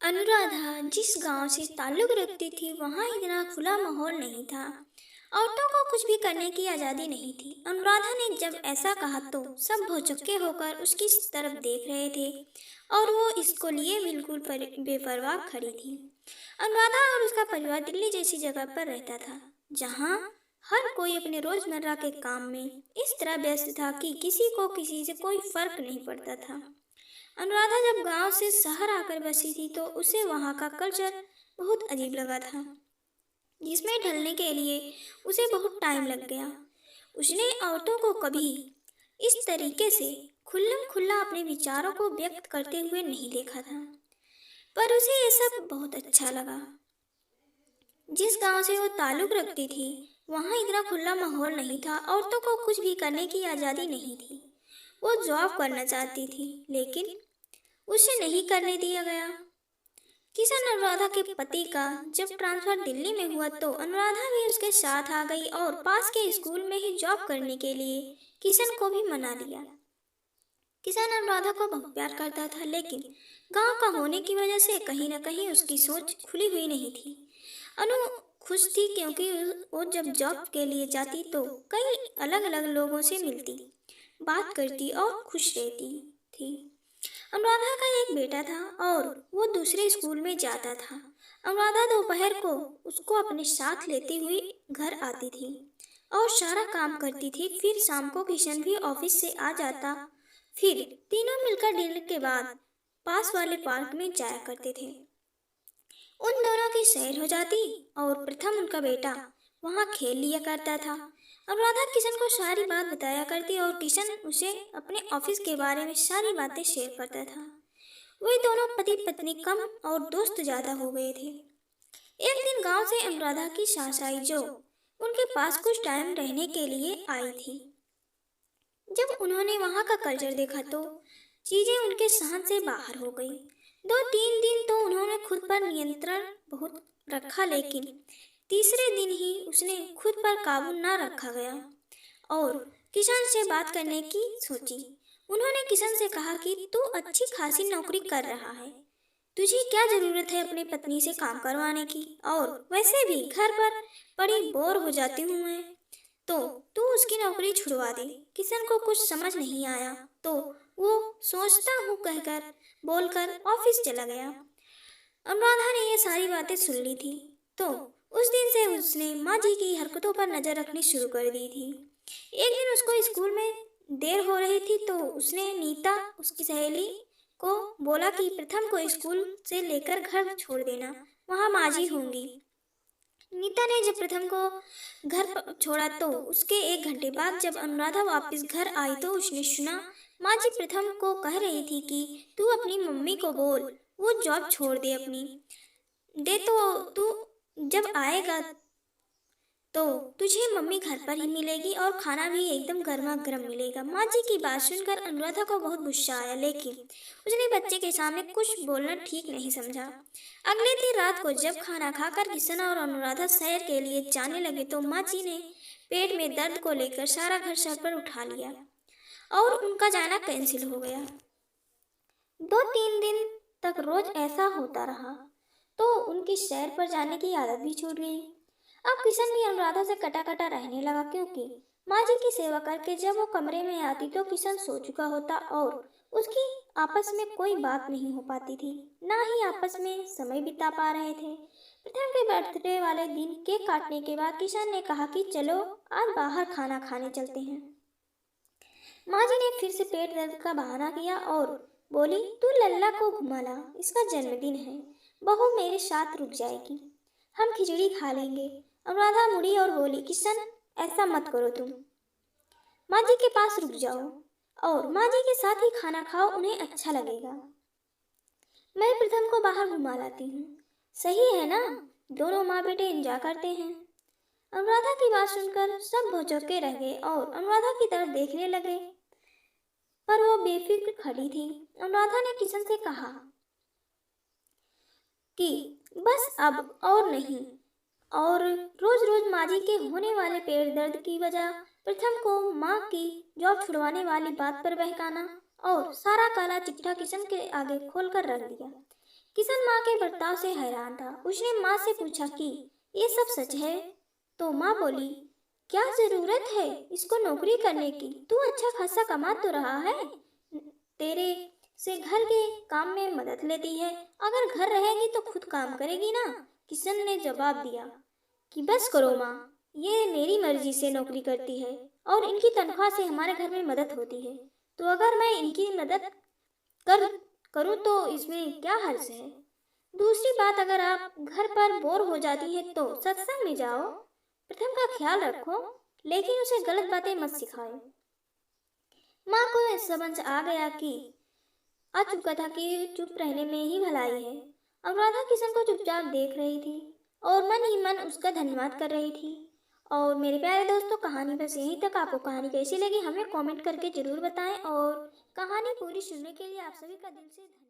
अनुराधा जिस गांव से ताल्लुक रखती थी वहां इतना खुला माहौल नहीं था। औरतों को कुछ भी करने की आज़ादी नहीं थी। अनुराधा ने जब ऐसा कहा तो सब भौचक्के होकर उसकी तरफ देख रहे थे और वो इसको लिए बिल्कुल बेपरवाह खड़ी थी। अनुराधा और उसका परिवार दिल्ली जैसी जगह पर रहता था, जहां हर कोई अपने रोजमर्रा के काम में इस तरह व्यस्त था कि किसी को किसी से कोई फर्क नहीं पड़ता था। अनुराधा जब गांव से शहर आकर बसी थी तो उसे वहां का कल्चर बहुत अजीब लगा था, जिसमें ढलने के लिए उसे बहुत टाइम लग गया। उसने औरतों को कभी इस तरीके से खुल्लम खुल्ला अपने विचारों को व्यक्त करते हुए नहीं देखा था, पर उसे ये सब बहुत अच्छा लगा। जिस गांव से वो ताल्लुक रखती थी वहां इतना खुला माहौल नहीं था, औरतों को कुछ भी करने की आज़ादी नहीं थी। वो जॉब करना चाहती थी लेकिन उसे नहीं करने दिया गया। किशन अनुराधा के पति का जब ट्रांसफर दिल्ली में हुआ तो अनुराधा भी उसके साथ आ गई और पास के स्कूल में ही जॉब करने के लिए किशन को भी मना लिया। किशन अनुराधा को बहुत प्यार करता था, लेकिन गांव का होने की वजह से कहीं न कहीं उसकी सोच खुली हुई नहीं थी। अनु खुश थी क्योंकि वो जब जॉब के लिए जाती तो कई अलग अलग लोगों से मिलती, बात करती और खुश रहती थी। अनुराधा का एक बेटा था और वो दूसरे स्कूल में जाता था। अनुराधा दोपहर को उसको अपने साथ लेती हुई घर आती थी और सारा काम करती थी। फिर शाम को किशन भी ऑफिस से आ जाता। फिर तीनों मिलकर डिनर के बाद पास वाले पार्क में जाया करते थे। उन दोनों की सैर हो जाती और प्रथम उनका बेटा वहाँ खेल लिया करता था। अनुराधा किशन को सारी बात बताया करती और किशन उसे अपने ऑफिस के बारे में सारी बातें शेयर करता था। वे दोनों पति पत्नी कम और दोस्त ज्यादा हो गए थे। एक दिन गांव से अनुराधा की सास आई, जो उनके पास कुछ टाइम रहने के लिए आई थी। जब उन्होंने वहाँ का कल्चर देखा तो चीजें उनके सहन से बाहर हो गई। 2-3 दिन तो उन्होंने खुद पर नियंत्रण बहुत रखा, लेकिन तीसरे दिन ही उसने खुद पर काबू न रखा गया और किशन से बात करने की सोची। उन्होंने किशन से कहा कि तू अच्छी खासी नौकरी कर रहा है, तुझे क्या जरूरत है अपनी पत्नी से काम करवाने की, और वैसे भी घर पर बड़ी बोर हो जाती हूँ मैं, तो तू उसकी नौकरी छुड़वा दे। किशन को कुछ समझ नहीं आया तो वो सोचता हूँ कहकर बोलकर ऑफिस चला गया। अनुराधा ने ये सारी बातें सुन ली थी तो उस दिन से उसने माँ जी की हरकतों पर नजर रखनी शुरू कर दी थी। एक दिन उसको स्कूल में देर हो रही थी तो उसने नीता उसकी सहेली को बोला कि प्रथम को स्कूल से लेकर घर छोड़ देना, वहाँ माँ जी होंगी। नीता ने जब प्रथम को घर छोड़ा तो उसके 1 घंटे बाद जब अनुराधा वापस घर आई तो उसने सुना माँ जी प्रथम को कह रही थी कि तू अपनी मम्मी को बोल वो जॉब छोड़ दे अपनी, दे तो तू जब आएगा तो तुझे मम्मी घर पर ही मिलेगी और खाना भी एकदम गर्मा गर्म मिलेगा। माँ जी की बात सुनकर अनुराधा को बहुत गुस्सा आया, लेकिन उसने बच्चे के सामने कुछ बोलना ठीक नहीं समझा। अगले दिन रात को जब खाना खाकर किशन और अनुराधा सैर के लिए जाने लगे तो माँ जी ने पेट में दर्द को लेकर सारा घर सर पर उठा लिया और उनका जाना कैंसिल हो गया। 2-3 दिन तक रोज ऐसा होता रहा तो उनकी सैर पर जाने की आदत भी छूट गई। अब किशन भी अनुराधा से कटा कटा रहने लगा, क्योंकि माँ जी की सेवा करके जब वो कमरे में आती तो किशन सो चुका होता और उसकी आपस में कोई बात नहीं हो पाती थी, ना ही आपस में समय बिता पा रहे थे। प्रथम के बर्थडे वाले दिन केक काटने के बाद किशन ने कहा कि चलो आज बाहर खाना खाने चलते हैं। माँ जी ने फिर से पेट दर्द का बहाना किया और बोली तू लल्ला को घुमा ला, इसका जन्मदिन है, बहू मेरे साथ रुक जाएगी, हम खिचड़ी खा लेंगे। अनुराधा मुड़ी और बोली किशन ऐसा मत करो, तुम माँ जी के पास रुक जाओ और माँ जी के साथ ही खाना खाओ, उन्हें अच्छा लगेगा। मैं प्रथम को बाहर घुमा लाती हूँ, सही है ना, दोनों माँ बेटे एंजॉय करते हैं। अनुराधा की बात सुनकर सब भौचक्के रह गए और अनुराधा की तरफ देखने लगे, पर वो बेफिक्र खड़ी थी। अनुराधा ने किशन से कहा कि बस अब और नहीं, और रोज रोज माँ जी के होने वाले पेट दर्द की वजह प्रथम को माँ की जॉब छुड़वाने वाली बात पर बहकाना और सारा काला चिट्ठा किशन के आगे खोल कर रख दिया। किशन माँ के बर्ताव से हैरान था। उसने माँ से पूछा कि ये सब सच है? तो माँ बोली, क्या जरूरत है इसको नौकरी करने की? तू अच्छा खासा कमा तो रहा है, तेरे से घर के काम में मदद लेती है। अगर घर रहेगी तो खुद काम करेगी ना? किशन ने जवाब दिया कि बस करो माँ, ये मेरी मर्जी से नौकरी करती है और इनकी तनख्वाह से हमारे घर में मदद होती है, तो अगर मैं इनकी मदद कर करूँ तो इसमें क्या हर्ज है? दूसरी बात, अगर आप घर पर बोर हो जाती है तो सत्संग में जाओ। प्रथम का ख्याल रखो, लेकिन उसे गलत बातें मत सिखाओ। माँ को समझ आ चुका था कि चुप रहने में ही भलाई है। अनुराधा किशन को चुपचाप देख रही थी और मन ही मन उसका धन्यवाद कर रही थी। और मेरे प्यारे दोस्तों, कहानी बस यहीं तक। आपको कहानी कैसी लगी हमें कमेंट करके ज़रूर बताएं, और कहानी पूरी सुनने के लिए आप सभी का दिल से धन्यवाद।